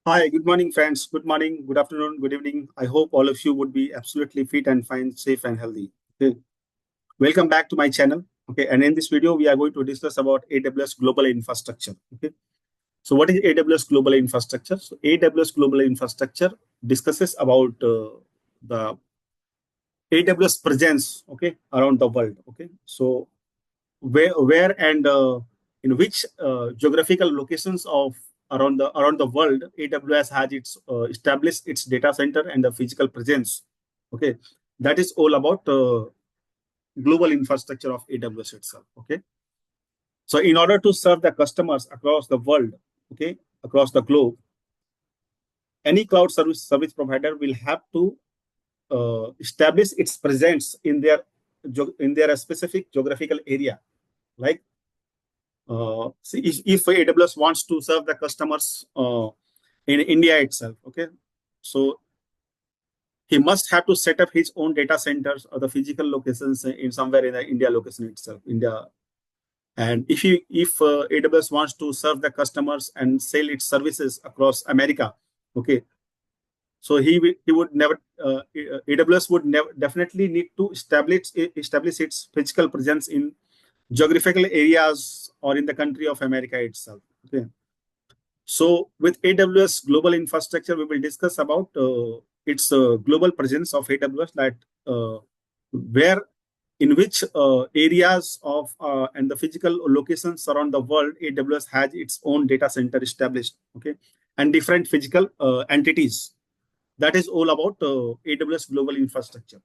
Hi, good morning, friends. Good morning, good afternoon, good evening. I hope all of you would be absolutely fit and fine, safe and healthy. Okay. Welcome back to my channel. Okay, and in this video, we are going to discuss about AWS Global Infrastructure. Okay, so what is AWS Global Infrastructure? So AWS Global Infrastructure discusses about the AWS presence, okay, around the world. Okay, so where and in which geographical locations of around the world AWS has its established its data center and the physical presence. Okay, that is all about global infrastructure of AWS itself. Okay, so in order to serve the customers across the world, okay, across the globe, any cloud service provider will have to establish its presence in their specific geographical area. Like see, if AWS wants to serve the customers in India itself, okay, so he must have to set up his own data centers or the physical locations in somewhere in the India location itself, India. And if AWS wants to serve the customers and sell its services across America, okay, so he would never AWS would never definitely need to establish its physical presence in geographical areas or in the country of America itself. Okay. So with AWS Global Infrastructure, we will discuss about its global presence of AWS, that where in which areas of and the physical locations around the world AWS has its own data center established, okay, and different physical entities. That is all about AWS Global Infrastructure.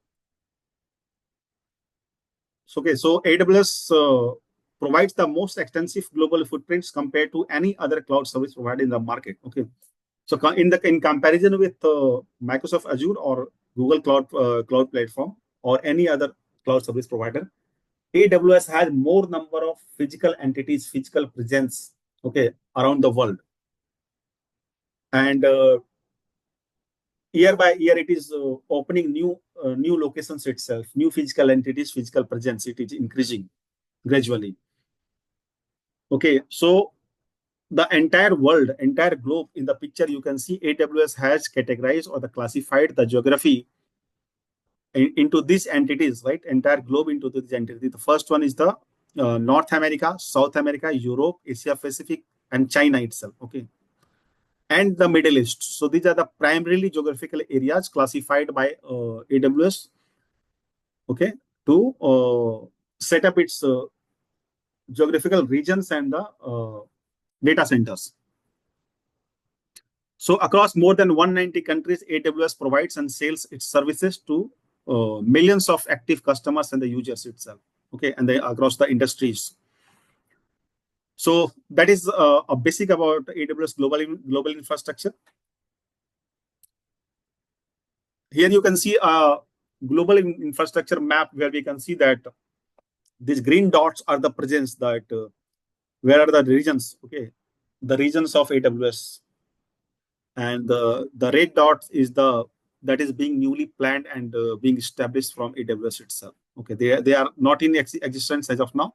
Okay, so AWS provides the most extensive global footprints compared to any other cloud service provider in the market. Okay, so in comparison with Microsoft Azure or Google Cloud Platform or any other cloud service provider, AWS has more number of physical entities, physical presence, okay, around the world, and year by year it is opening new locations itself, new physical entities, physical presence. It is increasing gradually. Okay, so the entire world, entire globe in the picture, you can see AWS has categorized or the classified the geography into these entities, right? Entire globe into these entities. The first one is the North America, South America, Europe, Asia Pacific, and China itself. Okay, and the Middle East. So these are the primarily geographical areas classified by AWS. Okay, to set up its geographical regions and the data centers. So across more than 190 countries, AWS provides and sells its services to millions of active customers and the users itself. Okay, and they across the industries. So that is a basic about AWS global infrastructure. Here you can see a global infrastructure map where we can see that these green dots are the presence, that where are the regions, okay, the regions of AWS, and the red dot is that is being newly planned and being established from AWS itself. Okay, they are not in existence as of now,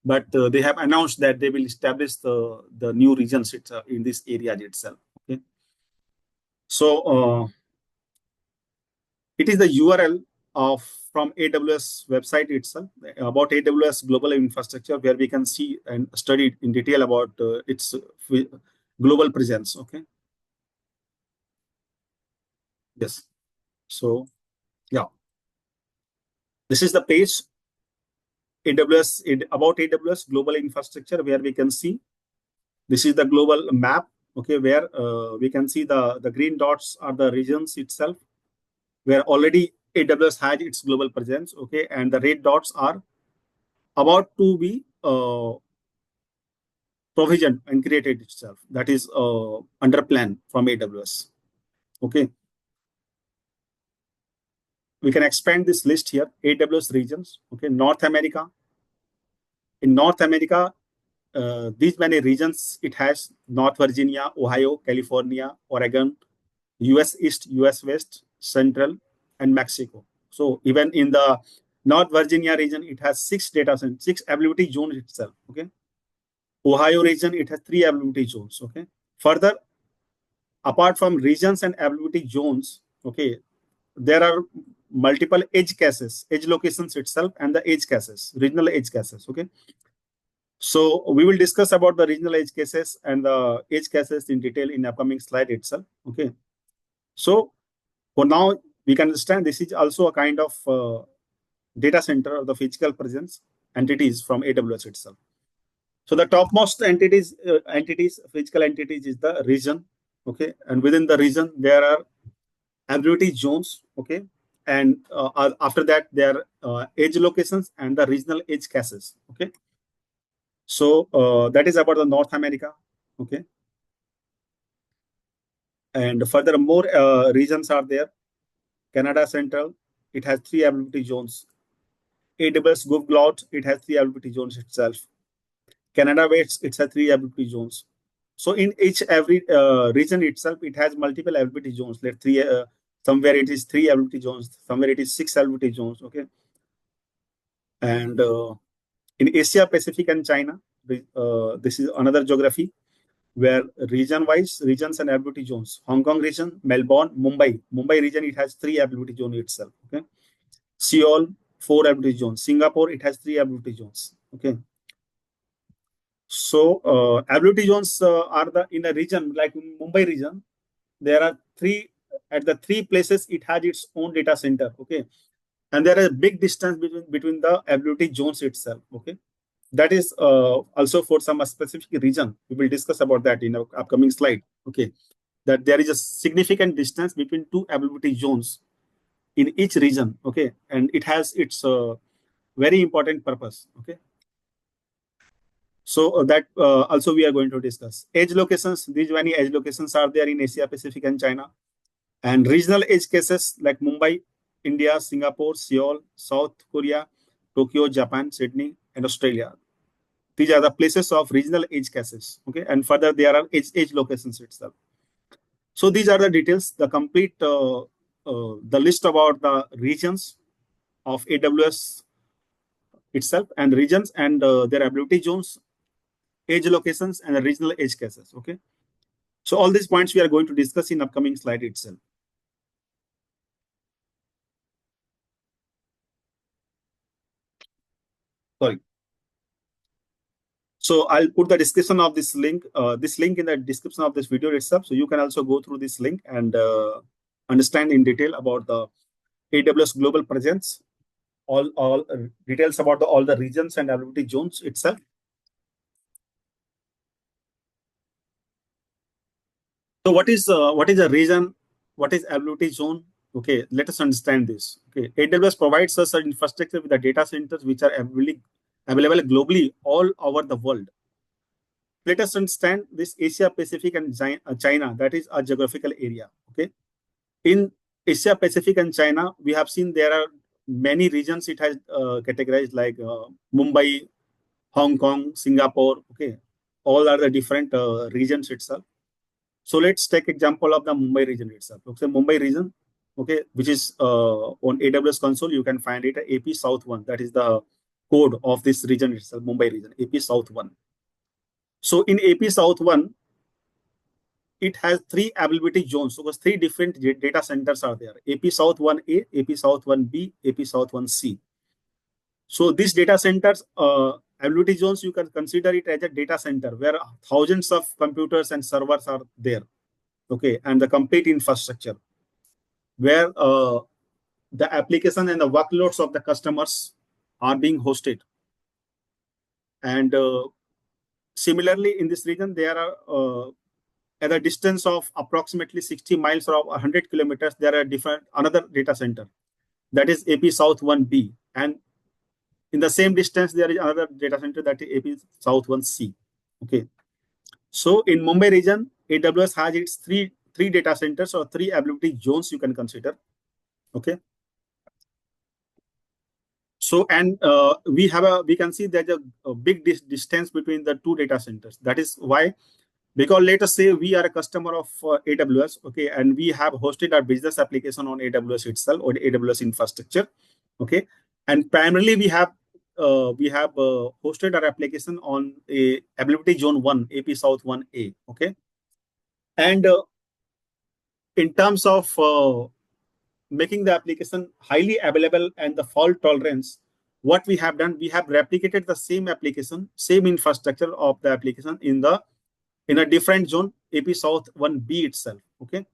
but they have announced that they will establish the new regions in this area itself. Okay, so it is the URL of from AWS website itself about AWS Global Infrastructure, where we can see and study in detail about its global presence. Okay. Yes. So yeah, this is the page about AWS Global Infrastructure, where we can see this is the global map. Okay, where we can see the green dots are the regions itself, where already AWS has its global presence. Okay, and the red dots are about to be provisioned and created itself. That is under plan from AWS. Okay, we can expand this list here. AWS regions. Okay, North America. In North America, these many regions it has: North Virginia, Ohio, California, Oregon, US East, US West, Central, and Mexico. So even in the North Virginia region, it has 6 data centers, 6 availability zones itself. Okay, Ohio region, it has 3 availability zones. Okay, further apart from regions and availability zones, okay, there are multiple edge cases, edge locations itself, and the edge cases, regional edge cases. Okay, so we will discuss about the regional edge cases and the edge cases in detail in upcoming slide itself. Okay, so for now we can understand this is also a kind of data center of the physical presence entities from AWS itself. So the topmost entities, physical entities is the region. Okay, and within the region there are availability zones. Okay, and after that there are edge locations and the regional edge cases. Okay, so that is about the North America. Okay, and furthermore regions are there. Canada Central, it has 3 availability zones. AWS Global Cloud, it has 3 availability zones itself. Canada West, it has 3 availability zones. So in each every region itself, it has multiple availability zones. Let three somewhere it is 3 availability zones, somewhere it is 6 availability zones. Okay, and in Asia Pacific and China, this is another geography where region-wise regions and availability zones. Hong Kong region, Melbourne, Mumbai region, it has 3 availability zones itself. Okay, Seoul, 4 availability zones. Singapore, it has 3 availability zones. Okay, so availability zones are the in a region like Mumbai region. There are 3 at the 3 places. It has its own data center. Okay, and there is a big distance between the availability zones itself. Okay, that is also for some specific region. We will discuss about that in our upcoming slide. Okay, that there is a significant distance between 2 availability zones in each region. Okay, and it has its very important purpose. Okay, so that also we are going to discuss edge locations. These many edge locations are there in Asia Pacific and China, and regional edge cases like Mumbai, India, Singapore, Seoul, South Korea, Tokyo, Japan, Sydney, and Australia. These are the places of regional edge cases. Okay, and further there are edge locations itself. So these are the details, the complete the list about the regions of AWS itself and regions and their availability zones, edge locations, and the regional edge cases. Okay, so all these points we are going to discuss in upcoming slide itself. Sorry. So I'll put the description of this link in the description of this video itself. So you can also go through this link and understand in detail about the AWS global presence, all details about all the regions and availability zones itself. So what is a region? What is availability zone? Okay, let us understand this. Okay, AWS provides us an infrastructure with the data centers which are available globally all over the world. Let us understand this Asia Pacific and China. That is a geographical area. Okay, in Asia Pacific and China, we have seen there are many regions. It has categorized like Mumbai, Hong Kong, Singapore. Okay, all are the different regions itself. So let's take example of the Mumbai region itself. Okay, Mumbai region, okay, which is on AWS console, you can find it AP South 1. That is the code of this region itself, Mumbai region, AP South 1. So in AP South 1, it has 3 availability zones. So because 3 different data centers are there. AP South 1A, AP South 1B, AP South 1C. So these data centers, availability zones, you can consider it as a data center where thousands of computers and servers are there. Okay, and the complete infrastructure where the application and the workloads of the customers are being hosted. And similarly, in this region, there are at a distance of approximately 60 miles or 100 kilometers, there are another data center that is AP South 1B. And in the same distance, there is another data center that is AP South 1C. Okay. So in Mumbai region, AWS has its three data centers or 3 availability zones you can consider. Okay. So and we can see there's a big distance between the 2 data centers. That is why, because let us say we are a customer of AWS, okay, and we have hosted our business application on AWS itself or AWS infrastructure, okay, and primarily we have hosted our application on a availability zone 1, AP South 1A, okay, and in terms of making the application highly available and the fault tolerance, what we have done, we have replicated the same application, same infrastructure of the application in a different zone, AP South 1B itself. Okay.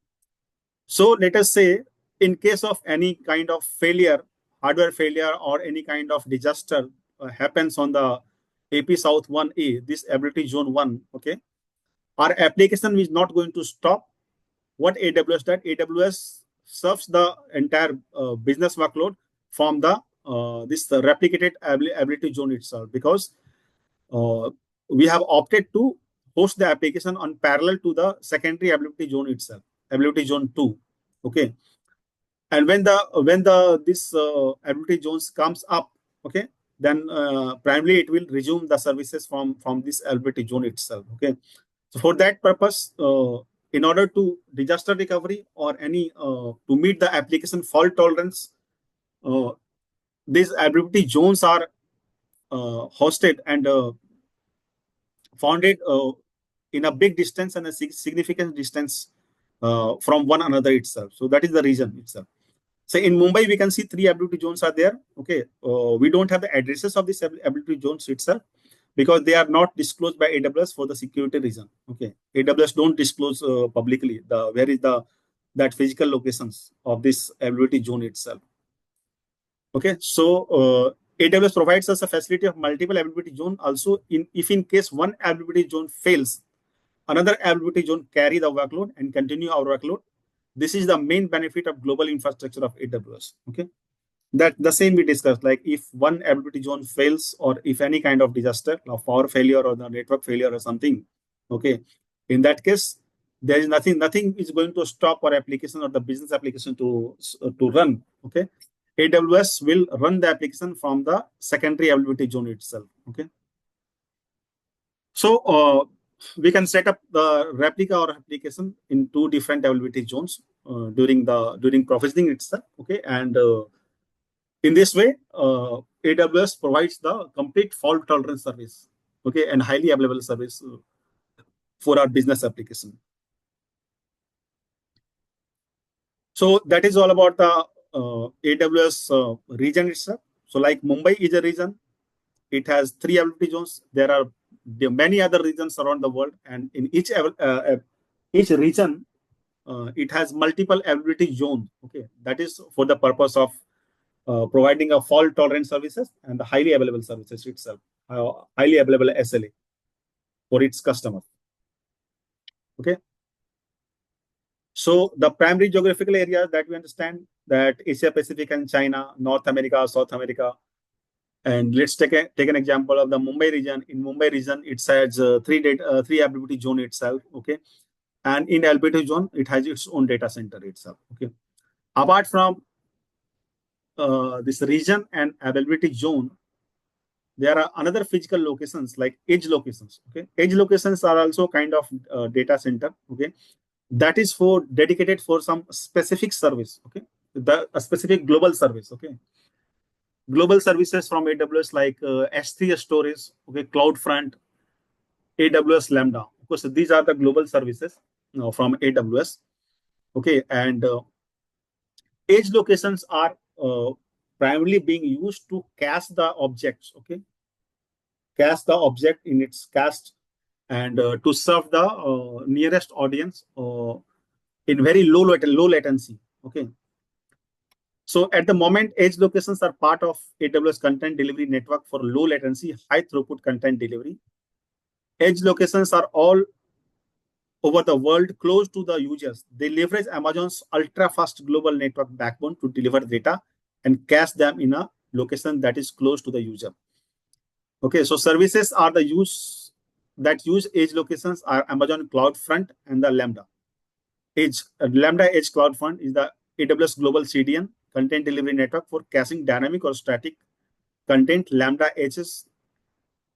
So let us say, in case of any kind of failure, hardware failure, or any kind of disaster happens on the AP South 1A, this ability zone 1, okay, our application is not going to stop. What AWS does, AWS serves the entire business workload from the this replicated ability zone itself, because uh, we have opted to host the application on parallel to the secondary ability zone itself, ability zone 2. Okay. And when the this ability zones comes up, okay, then primarily it will resume the services from this ability zone itself. Okay. So for that purpose, in order to disaster recovery or any to meet the application fault tolerance, uh, these ability zones are hosted and founded in a big distance and a significant distance from one another itself. So that is the reason itself. So in Mumbai, we can see 3 ability zones are there. Okay, we don't have the addresses of these ability zones itself, because they are not disclosed by AWS for the security reason. Okay, AWS don't disclose publicly the where is the that physical locations of this ability zone itself. Okay, so AWS provides us a facility of multiple availability zone. Also, if in case one availability zone fails, another availability zone carry the workload and continue our workload. This is the main benefit of global infrastructure of AWS. Okay, that the same we discussed. Like if one availability zone fails, or if any kind of disaster, of power failure or the network failure or something, okay, in that case, there is nothing is going to stop our application or the business application to run. Okay, AWS will run the application from the secondary availability zone itself. Okay. So we can set up the replica or application in 2 different availability zones during provisioning itself. Okay, and in this way, AWS provides the complete fault tolerance service. Okay, and highly available service for our business application. So that is all about the AWS region itself. So like Mumbai is a region. It has 3 availability zones. There are many other regions around the world, and in each region, it has multiple availability zones. Okay, that is for the purpose of providing a fault tolerant services and the highly available services itself, highly available SLA for its customers. Okay. So the primary geographical areas that we understand, that Asia Pacific and China, North America, South America. And let's take an example of the Mumbai region. In Mumbai region, it has three availability zone itself. Okay, and in availability zone, it has its own data center itself. Okay, apart from this region and availability zone, there are another physical locations like edge locations. Okay, edge locations are also kind of data center. Okay, that is for dedicated for some specific service. Okay, a specific global service. Okay, global services from AWS like S3 storage, okay, CloudFront, AWS Lambda. Of course, these are the global services from AWS. Okay, and edge locations are primarily being used to cache the objects. Okay, cache the object in its cache, and to serve the nearest audience in very low latency. Okay. So at the moment, edge locations are part of AWS content delivery network for low latency, high throughput content delivery. Edge locations are all over the world close to the users. They leverage Amazon's ultra-fast global network backbone to deliver data and cache them in a location that is close to the user. Okay, so services are the that use edge locations are Amazon CloudFront and the Lambda. Lambda Edge CloudFront is the AWS Global CDN, content delivery network for caching dynamic or static content. Lambda Edges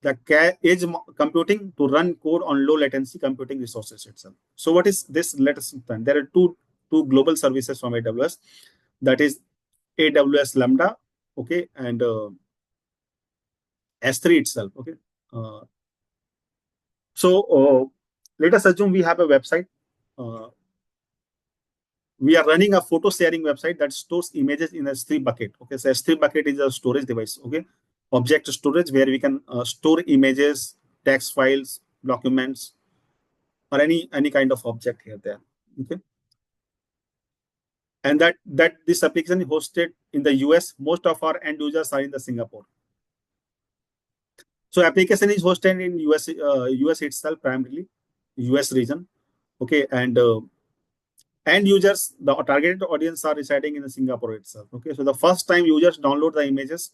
the edge computing to run code on low latency computing resources itself. So what is this? Let us understand. There are two global services from AWS. That is AWS Lambda, okay, and S3 itself. Okay. So let us assume we have a website. we are running a photo sharing website that stores images in a S3 bucket. Okay, so S3 bucket is a storage device. Okay, object storage where we can store images, text files, documents, or any kind of object here there. Okay, and that this application is hosted in the US. Most of our end users are in the Singapore. So application is hosted in US itself primarily, US region. Okay, and end users, the targeted audience are residing in the Singapore itself. Okay, so the first time users download the images,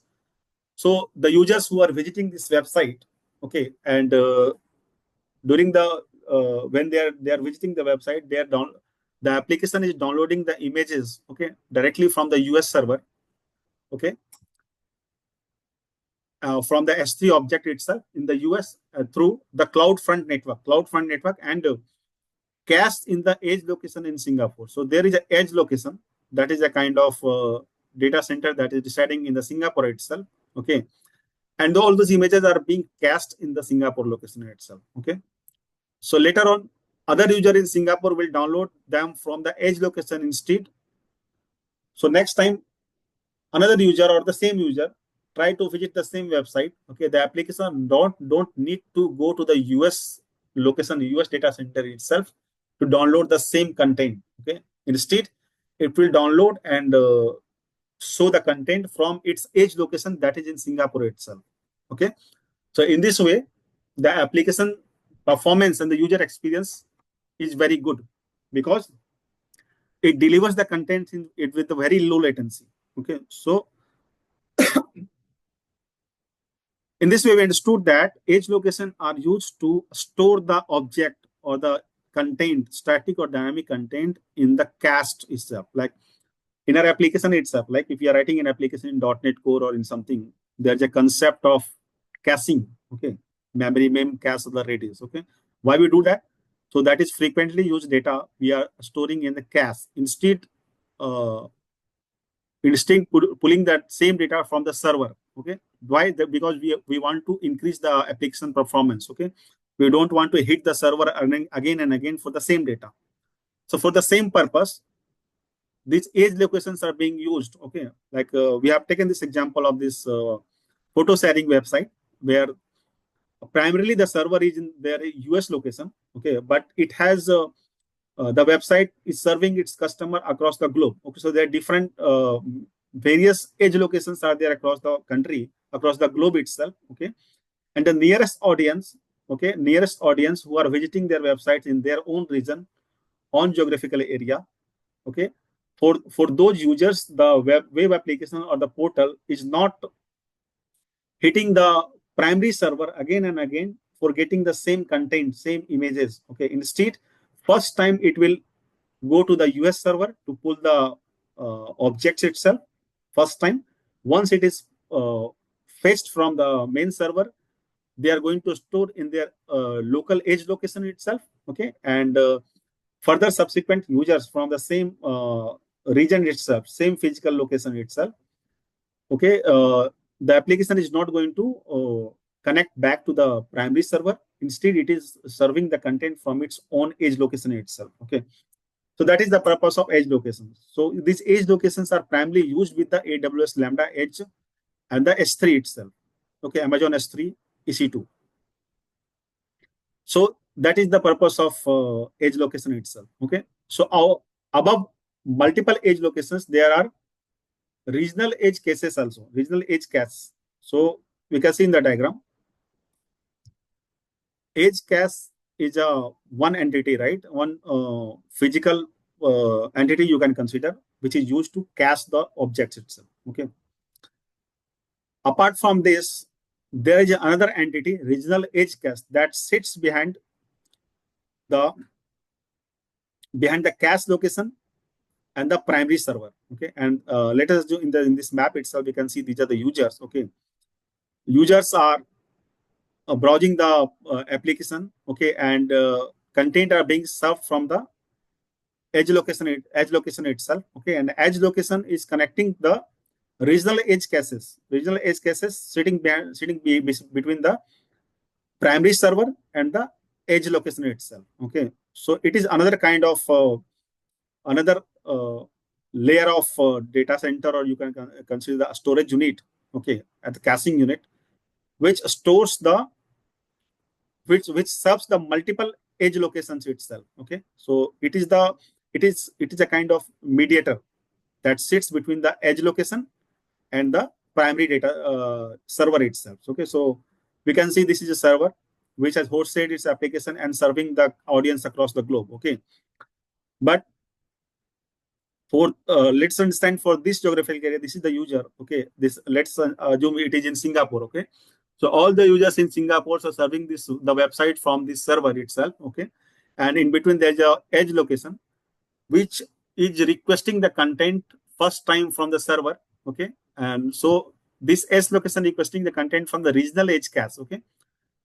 so the users who are visiting this website, okay, and during the when they are visiting the website, the application is downloading the images, okay, directly from the US server, okay, from the S3 object itself in the US through the CloudFront network, and cached in the edge location in Singapore. So there is an edge location that is a kind of data center that is residing in the Singapore itself, okay, and all those images are being cached in the Singapore location itself, okay. So later on, other user in Singapore will download them from the edge location instead. So next time, another user or the same user try to visit the same website, okay, the application don't need to go to the US location, US data center itself to download the same content, okay. Instead, it will download and show the content from its edge location that is in Singapore itself, okay. So in this way, the application performance and the user experience is very good because it delivers the content in it with a very low latency, okay. So in this way, we understood that edge location are used to store the object or the content, static or dynamic content in the cached itself. Like in our application itself, like if you are writing an application in .NET Core or in something, there's a concept of caching, okay, memory mem cache the radius, okay. Why we do that? So that is frequently used data we are storing in the cache instead pulling that same data from the server, okay. Why? Because we want to increase the application performance, okay. We don't want to hit the server again and again for the same data. So for the same purpose, these edge locations are being used, okay. Like we have taken this example of this photo sharing website where primarily the server is in their US location, okay, but it has the website is serving its customer across the globe, okay. So there are different various edge locations are there across the country, across the globe itself, okay. And the nearest audience, okay, nearest audience who are visiting their websites in their own region, on geographical area, okay. For those users, the web application or the portal is not hitting the primary server again and again for getting the same content, same images, okay. Instead, first time it will go to the US server to pull the objects itself. First time, once it is fetched from the main server, they are going to store in their local edge location itself, okay. And further subsequent users from the same region itself, same physical location itself, okay, the application is not going to connect back to the primary server. Instead, it is serving the content from its own edge location itself, okay. So that is the purpose of edge locations. So these edge locations are primarily used with the AWS Lambda Edge and the S3 itself, okay, Amazon S3 EC2. So that is the purpose of edge location itself, okay. So above multiple edge locations, there are regional edge cases also, regional edge cache. So we can see in the diagram, edge cache is a one entity, right? One physical entity you can consider, which is used to cache the objects itself, okay. Apart from this, there is another entity, regional edge cache, that sits behind the cache location and the primary server, okay. And let us do in this map itself, we can see these are the users, okay. Users are browsing the application, okay, and content are being served from the edge location itself, okay. And edge location is connecting the regional edge caches sitting between the primary server and the edge location itself, okay. So it is another kind of another layer of data center, or you can consider the storage unit, okay, at the caching unit, which stores the which serves the multiple edge locations itself. Okay, so it is a kind of mediator that sits between the edge location and the primary data server itself. Okay, so we can see this is a server which has hosted its application and serving the audience across the globe. Okay, but for let's understand, for this geographical area, this is the user. Okay, this, let's assume it is in Singapore. Okay, so all the users in Singapore are serving the website from this server itself. Okay, and in between there's a edge location which is requesting the content first time from the server. Okay, and so this edge location requesting the content from the regional edge cache. Okay,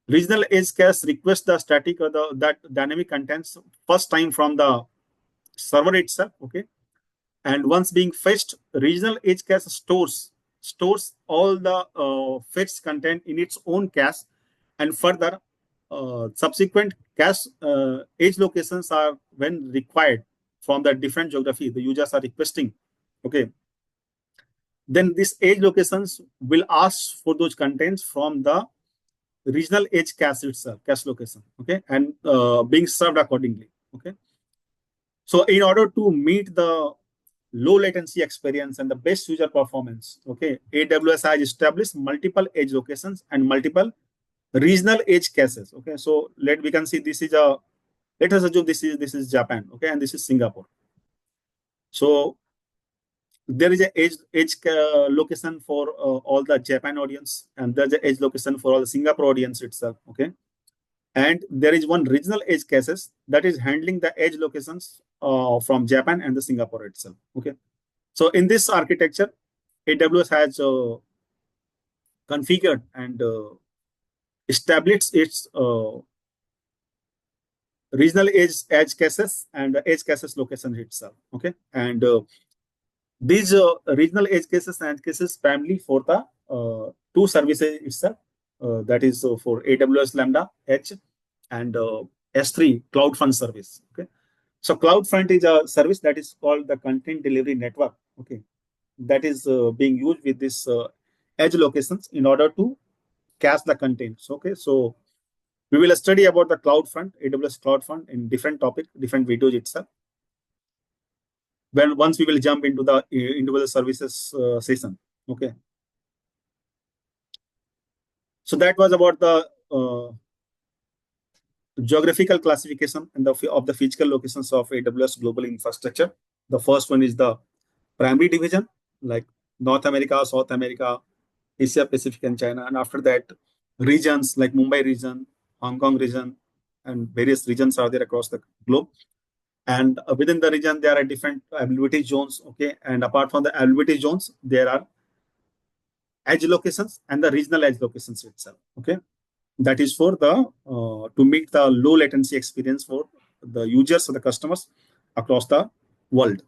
regional edge cache requests the static or that dynamic contents first time from the server itself. Okay, and once being fetched, regional edge cache stores all the fetched content in its own cache, and further subsequent cache edge locations are when required from the different geography the users are requesting. Okay, then these edge locations will ask for those contents from the regional edge cache itself, cache location. Okay, and being served accordingly. Okay, so in order to meet the low latency experience and the best user performance, okay, AWS has established multiple edge locations and multiple regional edge caches. Okay, so we can see this is let us assume this is Japan. Okay, and this is Singapore. So there is a edge location for all the Japan audience, and there's an edge location for all the Singapore audience itself. Okay, and there is one regional edge caches that is handling the edge locations from Japan and the Singapore itself. Okay, so in this architecture, AWS has configured and established its regional edge caches and edge caches location itself. Okay, and these regional edge caches and caches family for the two services itself. That is for AWS Lambda Edge and S3 CloudFront service. Okay, so CloudFront is a service that is called the Content Delivery Network. Okay, that is being used with this edge locations in order to cache the contents. Okay, so we will study about the CloudFront, AWS CloudFront, in different topic, different videos itself. Once we will jump into the individual services session. Okay, so that was about the geographical classification and of the physical locations of AWS Global Infrastructure. The first one is the primary division, like North America, South America, Asia Pacific, and China. And after that, regions like Mumbai region, Hong Kong region, and various regions are there across the globe. And within the region, there are different availability zones. Okay, and apart from the availability zones, there are edge locations and the regional edge locations itself. Okay, that is for the to meet the low latency experience for the users or the customers across the world.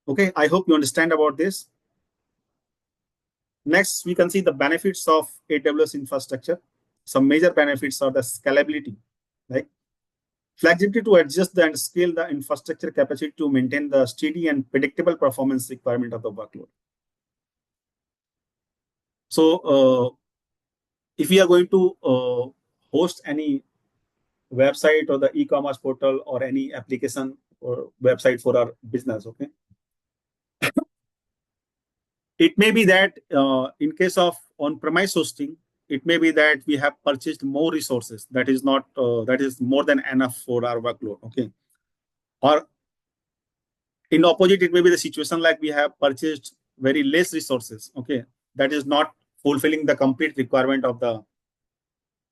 Okay, I hope you understand about this. Next, we can see the benefits of AWS infrastructure. Some major benefits are the scalability, like flexibility to adjust and scale the infrastructure capacity to maintain the steady and predictable performance requirement of the workload. So if we are going to host any website or the e-commerce portal or any application or website for our business, okay, it may be that in case of on-premise hosting, it may be that we have purchased more resources. That is not that is more than enough for our workload. Okay, or in opposite, it may be the situation like we have purchased very less resources. Okay, that is not fulfilling the complete requirement of the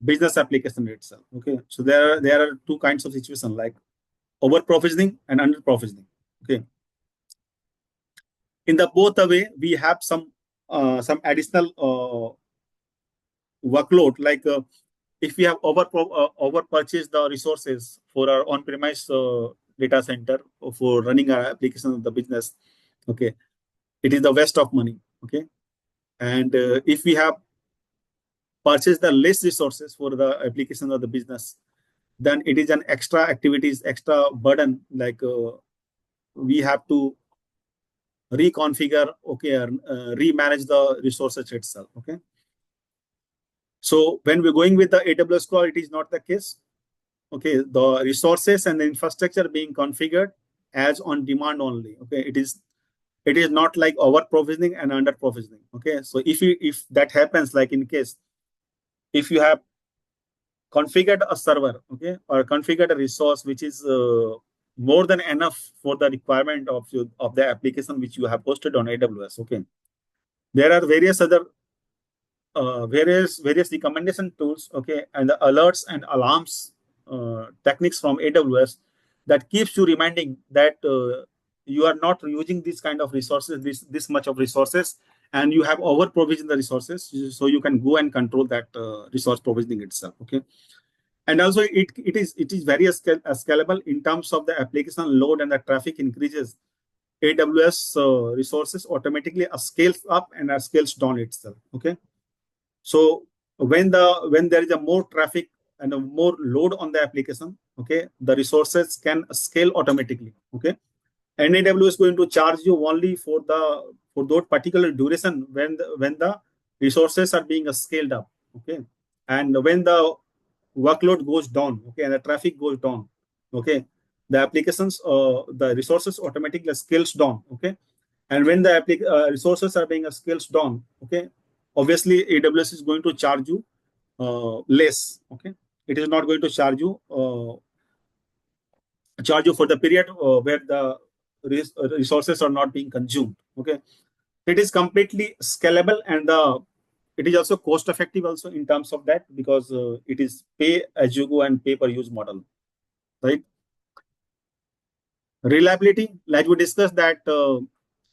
business application itself. Okay, so there are two kinds of situation, like over provisioning and under provisioning. Okay, in the both the way, we have some additional workload, like if we have over purchased the resources for our on-premise data center for running our application of the business. Okay, it is the waste of money. Okay, and if we have purchased the less resources for the application of the business, then it is an extra activities, extra burden, like we have to reconfigure, okay, remanage the resources itself. Okay. So when we're going with the AWS cloud, it is not the case. Okay, the resources and the infrastructure being configured as on demand only. Okay, it is not like over provisioning and under provisioning. Okay, so if that happens, like in case if you have configured a server, okay, or configured a resource which is more than enough for the requirement of the application which you have posted on AWS. Okay, there are various other various recommendation tools, okay, and the alerts and alarms techniques from AWS that keeps you reminding that you are not using this kind of resources, this much of resources, and you have over provisioned the resources, so you can go and control that resource provisioning itself. Okay, and also it is very scalable in terms of the application load and the traffic increases. AWS resources automatically scales up and scales down itself. Okay, so when there is a more traffic and a more load on the application, okay, the resources can scale automatically. Okay, and AWS is going to charge you only for those particular duration when the resources are being scaled up. Okay, and when the workload goes down, okay, and the traffic goes down, okay, the applications the resources automatically scales down. Okay, and when the resources are being scales down, okay, obviously AWS is going to charge you less. Okay, it is not going to charge you for the period where the resources are not being consumed. Okay, it is completely scalable, and it is also cost effective also in terms of that, because it is pay as you go and pay per use model, right? Reliability, like we discussed that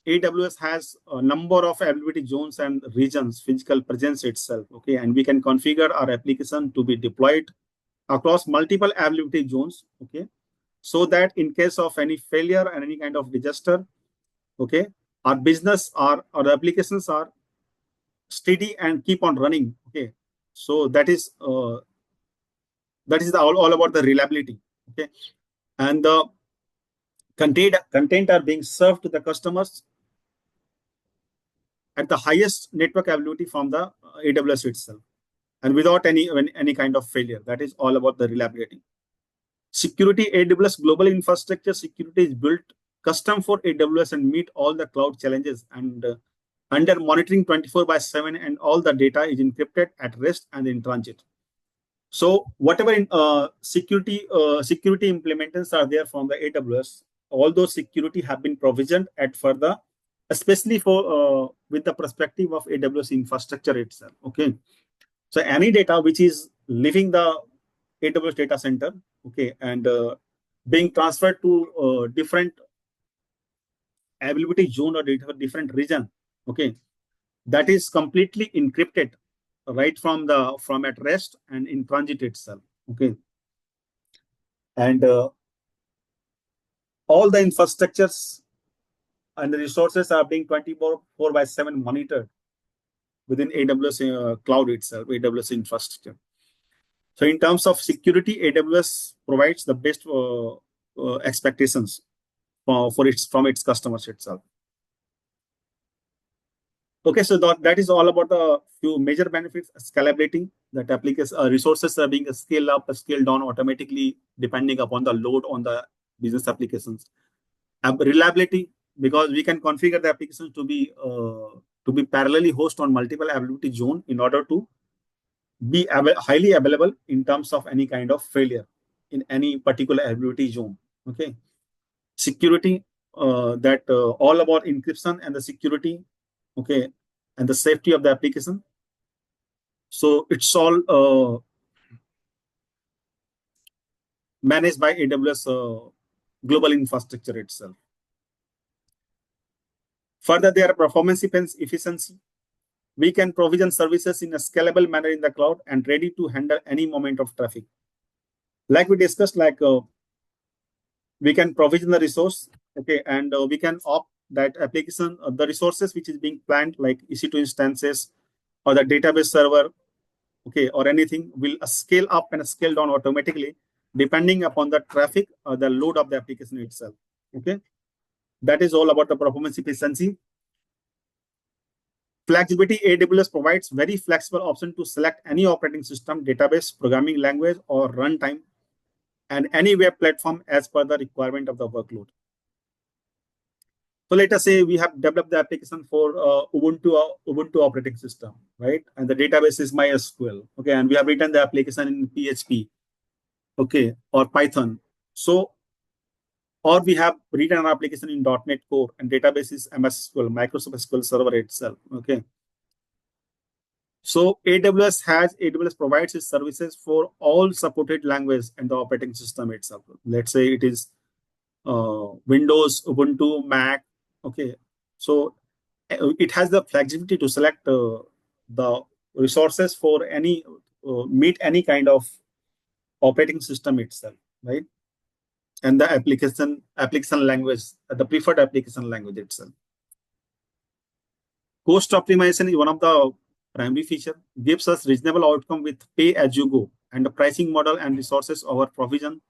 AWS has a number of availability zones and regions, physical presence itself. Okay, and we can configure our application to be deployed across multiple availability zones. Okay, so that in case of any failure and any kind of disaster, okay, our business, our applications are steady and keep on running. Okay, so that is all about the reliability. Okay, and the content are being served to the customers at the highest network availability from the AWS itself, and without any kind of failure. That is all about the reliability. Security, AWS Global Infrastructure security is built custom for AWS and meet all the cloud challenges, and under monitoring 24/7, and all the data is encrypted at rest and in transit. So whatever security implementations are there from the AWS, all those security have been provisioned at further, especially for with the perspective of AWS infrastructure itself. Okay, so any data which is leaving the AWS data center, okay, and being transferred to different availability zone or different region, okay, that is completely encrypted right from at rest and in transit itself. Okay, and all the infrastructures and the resources are being 24/7 monitored within AWS cloud itself, AWS infrastructure. So in terms of security, AWS provides the best expectations from its customers itself. Okay, so that is all about the few major benefits. Scalability, that application resources are being scaled up, scaled down automatically depending upon the load on the business applications. Reliability, because we can configure the applications to be parallelly host on multiple availability zone in order to be highly available in terms of any kind of failure in any particular availability zone. Okay, security, that all about encryption and the security, okay, and the safety of the application. So it's all managed by AWS global infrastructure itself. Further, there are performance efficiency. We can provision services in a scalable manner in the cloud and ready to handle any moment of traffic. Like we discussed, like we can provision the resource, okay, and we can opt that application, the resources which is being planned, like EC2 instances or the database server, okay, or anything, will scale up and scale down automatically depending upon the traffic or the load of the application itself. Okay, That is all about the performance efficiency. Flexibility, AWS provides very flexible option to select any operating system, database, programming language, or runtime, and any web platform as per the requirement of the workload. So let us say we have developed the application for Ubuntu operating system, right? And the database is MySQL, okay? And we have written the application in PHP, okay, or Python. So, or we have written an application in .NET Core and database is MS SQL, Microsoft SQL Server itself, okay? So AWS provides its services for all supported language and the operating system itself. Let's say it is Windows, Ubuntu, Mac, okay? So it has the flexibility to select the resources for any meet any kind of operating system itself, right? And the application language, the preferred application language itself. Cost optimization is one of the primary feature, gives us reasonable outcome with pay as you go and the pricing model and resources over provision,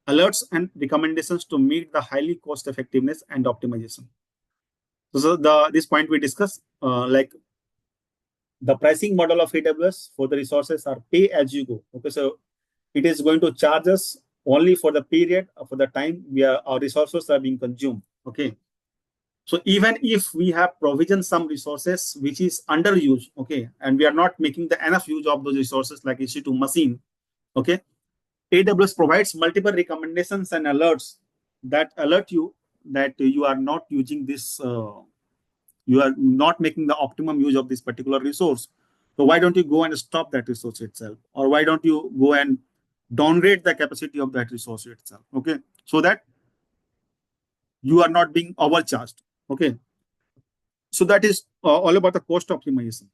alerts and recommendations to meet the highly cost effectiveness and optimization. So this point we discussed, like the pricing model of AWS for the resources are pay as you go. Okay, so it is going to charge us only for the period, for the time our resources are being consumed. Okay, so even if we have provisioned some resources which is underused, okay, and we are not making the enough use of those resources like EC2 machine, okay, AWS provides multiple recommendations and alerts that alert you that you are not using this. You are not making the optimum use of this particular resource. So why don't you go and stop that resource itself? Or why don't you go and downgrade the capacity of that resource itself? Okay, so that you are not being overcharged. Okay, so that is all about the cost optimization.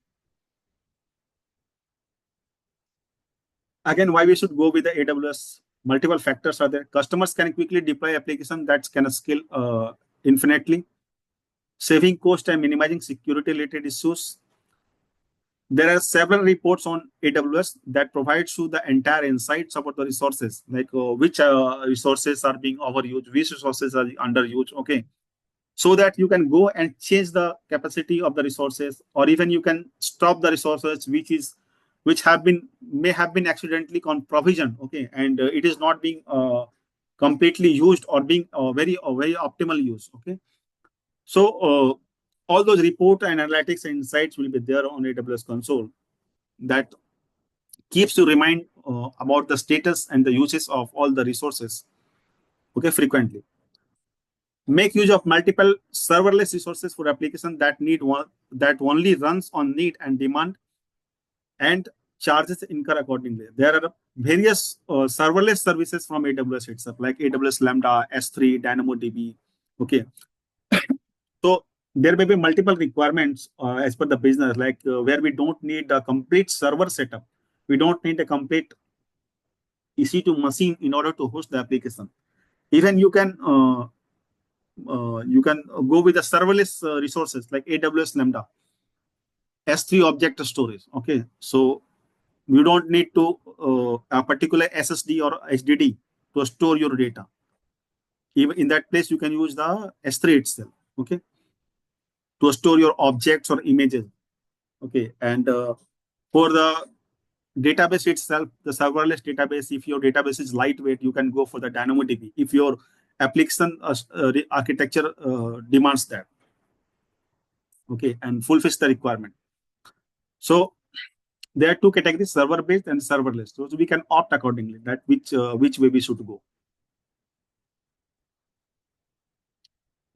Again, why we should go with the AWS? Multiple factors are there. Customers can quickly deploy application that can scale infinitely, saving cost and minimizing security-related issues. There are several reports on AWS that provides you the entire insights about the resources, like which resources are being overused, which resources are underused, okay? So that you can go and change the capacity of the resources, or even you can stop the resources which may have been accidentally on provision, okay? And it is not being completely used or being very optimal use, okay? So all those report and analytics and insights will be there on AWS console that keeps you remind about the status and the uses of all the resources, okay, frequently. Make use of multiple serverless resources for application that that only runs on need and demand, and charges incur accordingly. There are various serverless services from AWS itself, like AWS Lambda, S3, DynamoDB, okay. So there may be multiple requirements as per the business, like where we don't need a complete server setup. We don't need a complete EC2 machine in order to host the application. Even you can go with the serverless resources like AWS Lambda, S3 object storage. Okay, so you don't need to a particular SSD or HDD to store your data. Even in that place, you can use the S3 itself. Okay, to store your objects or images. Okay, and for the database itself, the serverless database, if your database is lightweight, you can go for the DynamoDB. If your application architecture demands that, okay, and fulfills the requirement. So there are two categories: server-based and serverless. So we can opt accordingly that which way we should go.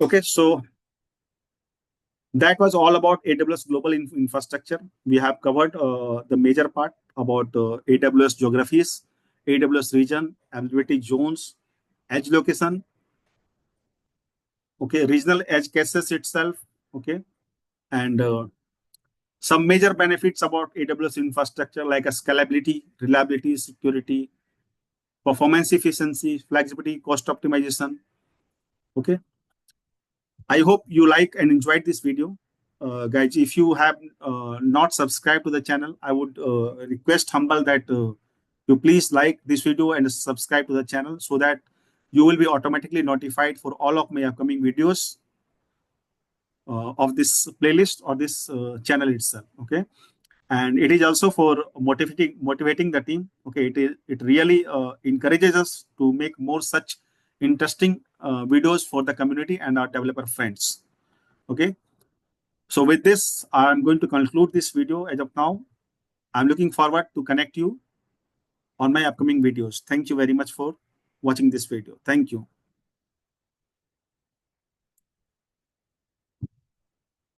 Okay, so that was all about AWS Global Infrastructure. We have covered the major part about AWS geographies, AWS region, availability zones, edge location, okay, regional edge cases itself, okay, and some major benefits about AWS infrastructure like a scalability, reliability, security, performance efficiency, flexibility, cost optimization, okay. I hope you like and enjoyed this video. Guys, if you have not subscribed to the channel, I would request humble that you please like this video and subscribe to the channel so that you will be automatically notified for all of my upcoming videos of this playlist or this channel itself. Okay, and it is also for motivating the team. Okay, it really encourages us to make more such interesting videos for the community and our developer friends. Okay, so with this, I'm going to conclude this video as of now. I'm looking forward to connect you on my upcoming videos. Thank you very much for watching this video. Thank you.